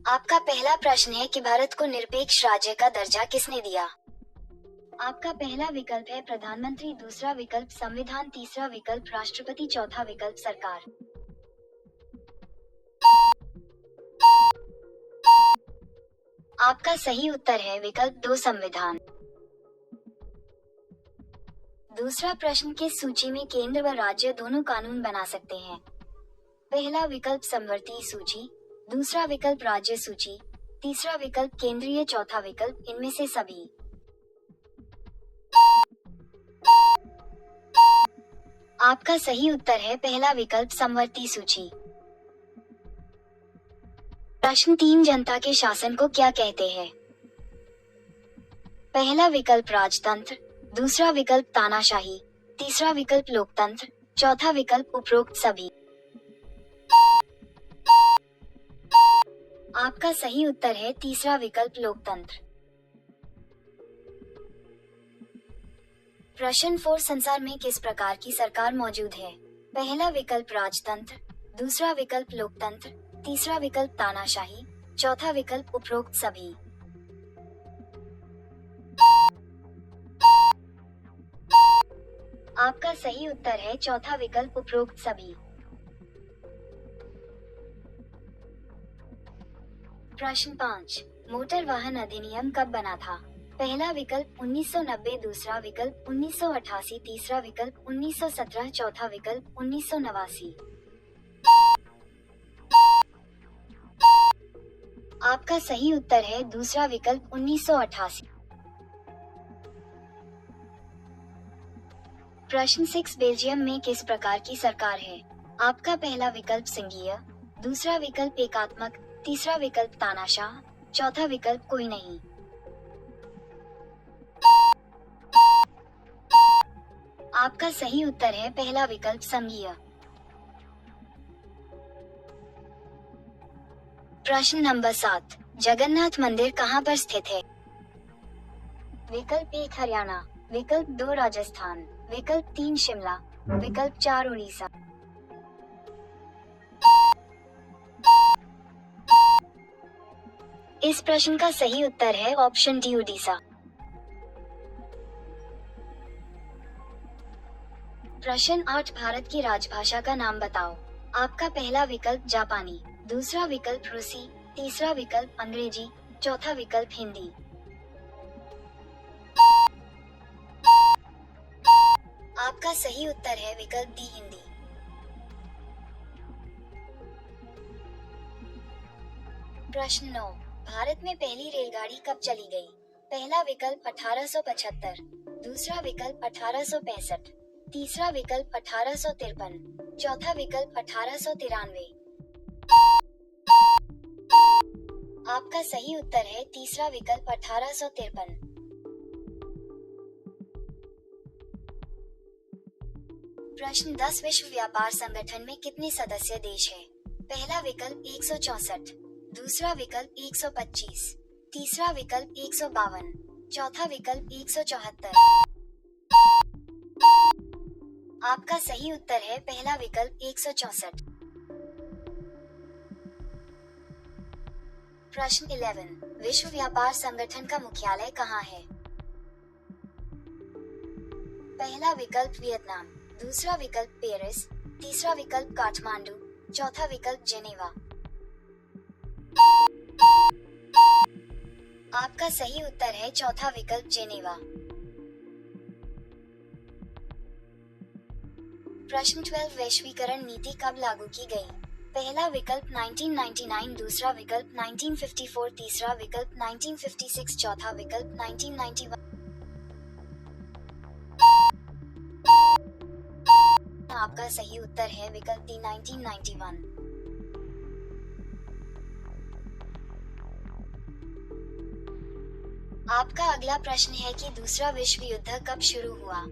आपका पहला प्रश्न है कि भारत को निरपेक्ष राज्य का दर्जा किसने दिया। आपका पहला विकल्प है प्रधानमंत्री, दूसरा विकल्प संविधान, तीसरा विकल्प राष्ट्रपति, चौथा विकल्प सरकार। आपका सही उत्तर है विकल्प 2 संविधान। दूसरा प्रश्न, किस सूची में केंद्र व राज्य दोनों कानून बना सकते हैं। पहला विकल्प समवर्ती सूची, दूसरा विकल्प राज्य सूची, तीसरा विकल्प केंद्रीय, चौथा विकल्प इनमें से सभी। आपका सही उत्तर है पहला विकल्प समवर्ती सूची। प्रश्न 3, जनता के शासन को क्या कहते हैं। पहला विकल्प राजतंत्र, दूसरा विकल्प तानाशाही, तीसरा विकल्प लोकतंत्र, चौथा विकल्प उपरोक्त सभी। आपका सही उत्तर है तीसरा विकल्प लोकतंत्र। प्रश्न 4, संसार में किस प्रकार की सरकार मौजूद है। पहला विकल्प राजतंत्र, दूसरा विकल्प लोकतंत्र, तीसरा विकल्प तानाशाही, चौथा विकल्प उपरोक्त सभी। आपका सही उत्तर है चौथा विकल्प उपरोक्त सभी। प्रश्न 5, मोटर वाहन अधिनियम कब बना था। पहला विकल्प 1990, दूसरा विकल्प 1988, तीसरा विकल्प 1917, चौथा विकल्प 1989। आपका सही उत्तर है दूसरा विकल्प 1988। प्रश्न 6, बेल्जियम में किस प्रकार की सरकार है। आपका पहला विकल्प संघीय, दूसरा विकल्प एकात्मक, तीसरा विकल्प तानाशाह, चौथा विकल्प कोई नहीं। आपका सही उत्तर है पहला विकल्प संघीय। प्रश्न नंबर 7, जगन्नाथ मंदिर कहाँ पर स्थित है। विकल्प 1 हरियाणा, विकल्प 2 राजस्थान, विकल्प 3 शिमला, विकल्प 4 उड़ीसा। इस प्रश्न का सही उत्तर है ऑप्शन डी उड़ीसा। प्रश्न 8, भारत की राजभाषा का नाम बताओ। आपका पहला विकल्प जापानी, दूसरा विकल्प रूसी, तीसरा विकल्प अंग्रेजी, चौथा विकल्प हिंदी। आपका सही उत्तर है विकल्प डी हिंदी। प्रश्न 9, भारत में पहली रेलगाड़ी कब चली गई। पहला विकल्प 1875, दूसरा विकल्प 1865, तीसरा विकल्प 1853, चौथा विकल्प 1893। आपका सही उत्तर है तीसरा विकल्प 1853। प्रश्न 10, विश्व व्यापार संगठन में कितने सदस्य देश हैं। पहला विकल्प 164, दूसरा विकल्प 125, तीसरा विकल्प 152, चौथा विकल्प 174। आपका सही उत्तर है पहला विकल्प 164। प्रश्न 11, विश्व व्यापार संगठन का मुख्यालय कहाँ है। पहला विकल्प वियतनाम, दूसरा विकल्प पेरिस, तीसरा विकल्प काठमांडू, चौथा विकल्प जेनेवा। आपका सही उत्तर है चौथा विकल्प जेनेवा। प्रश्न 12, वैश्वीकरण नीति कब लागू की गई। पहला विकल्प 1999, दूसरा विकल्प 1954, तीसरा विकल्प 1956, चौथा विकल्प 1991। आपका सही उत्तर है विकल्प डी 1991। आपका अगला प्रश्न है कि दूसरा विश्व युद्ध कब शुरू हुआ।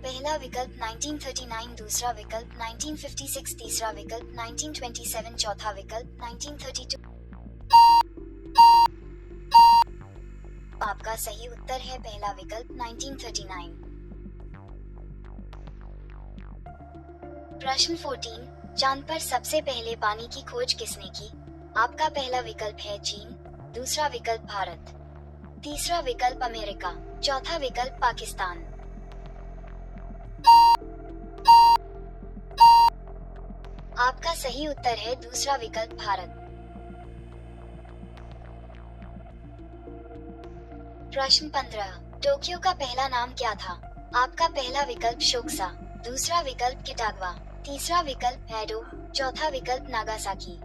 पहला विकल्प 1939, दूसरा विकल्प 1956, तीसरा विकल्प 1927, चौथा विकल्प 1932। आपका सही उत्तर है पहला विकल्प 1939। प्रश्न 14, चांद पर सबसे पहले पानी की खोज किसने की। आपका पहला विकल्प है चीन, दूसरा विकल्प भारत, तीसरा विकल्प अमेरिका, चौथा विकल्प पाकिस्तान। आपका सही उत्तर है दूसरा विकल्प भारत। प्रश्न 15, टोक्यो का पहला नाम क्या था? आपका पहला विकल्प शोक्सा, दूसरा विकल्प किटागवा, तीसरा विकल्प एडो, चौथा विकल्प नागासाकी।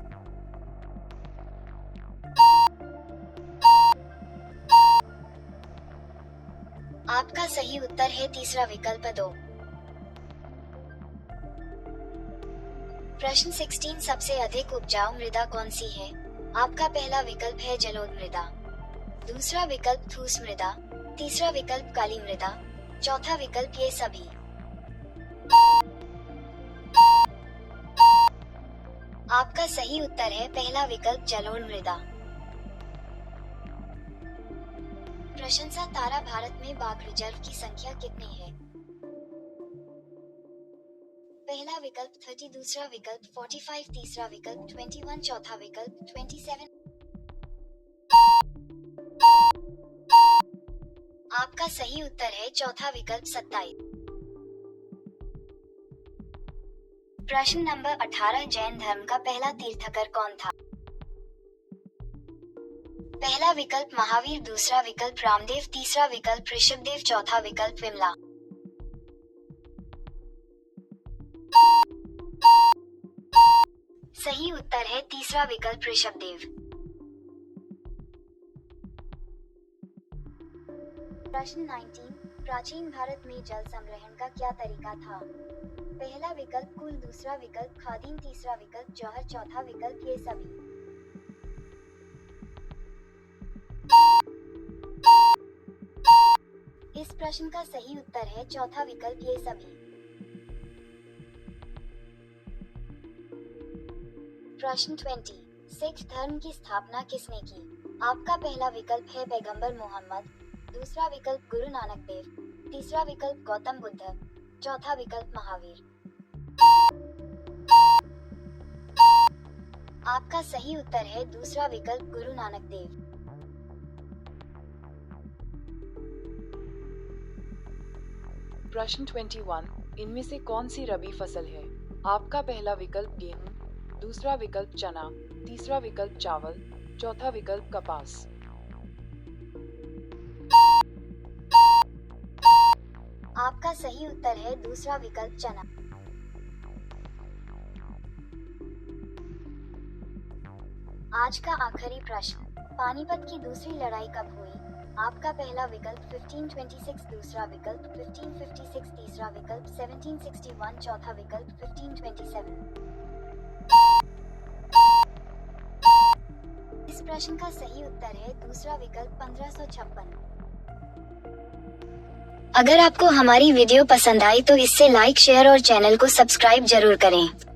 आपका सही उत्तर है तीसरा विकल्प दो। प्रश्न 16, सबसे अधिक उपजाऊ मृदा कौन सी है? आपका पहला विकल्प है जलोढ़ मृदा, दूसरा विकल्प ठोस मृदा, तीसरा विकल्प काली मृदा, चौथा विकल्प ये सभी। आपका सही उत्तर है पहला विकल्प जलोढ़ मृदा। प्रशंसा तारा भारत में बाघ रिजर्व की संख्या कितनी है? पहला विकल्प 30, दूसरा विकल्प 45, तीसरा विकल्प 21, चौथा विकल्प 27। आपका सही उत्तर है चौथा विकल्प 27। प्रश्न नंबर 18, जैन धर्म का पहला तीर्थंकर कौन था? पहला विकल्प महावीर, दूसरा विकल्प रामदेव, तीसरा विकल्प ऋषभदेव, चौथा विकल्प विमला। सही उत्तर है तीसरा विकल्प ऋषभदेव। प्रश्न 19, प्राचीन भारत में जल संग्रहण का क्या तरीका था? पहला विकल्प कुल, दूसरा विकल्प खादीन, तीसरा विकल्प जौहर, चौथा विकल्प ये सभी। इस प्रश्न का सही उत्तर है चौथा विकल्प ये सभी। प्रश्न 20, सिख धर्म की स्थापना किसने की? आपका पहला विकल्प है पैगंबर मोहम्मद, दूसरा विकल्प गुरु नानक देव, तीसरा विकल्प गौतम बुद्ध, चौथा विकल्प महावीर। आपका सही उत्तर है दूसरा विकल्प गुरु नानक देव। प्रश्न 21, इनमें से कौन सी रबी फसल है? आपका पहला विकल्प गेहूं, दूसरा विकल्प चना, तीसरा विकल्प चावल, चौथा विकल्प कपास। आपका सही उत्तर है दूसरा विकल्प चना। आज का आखिरी प्रश्न, पानीपत की दूसरी लड़ाई कब हुई? आपका पहला विकल्प 1526, दूसरा विकल्प 1556, तीसरा विकल्प 1761, चौथा विकल्प 1527। इस प्रश्न का सही उत्तर है दूसरा विकल्प 1556। अगर आपको हमारी वीडियो पसंद आई तो इससे लाइक, शेयर और चैनल को सब्सक्राइब जरूर करें।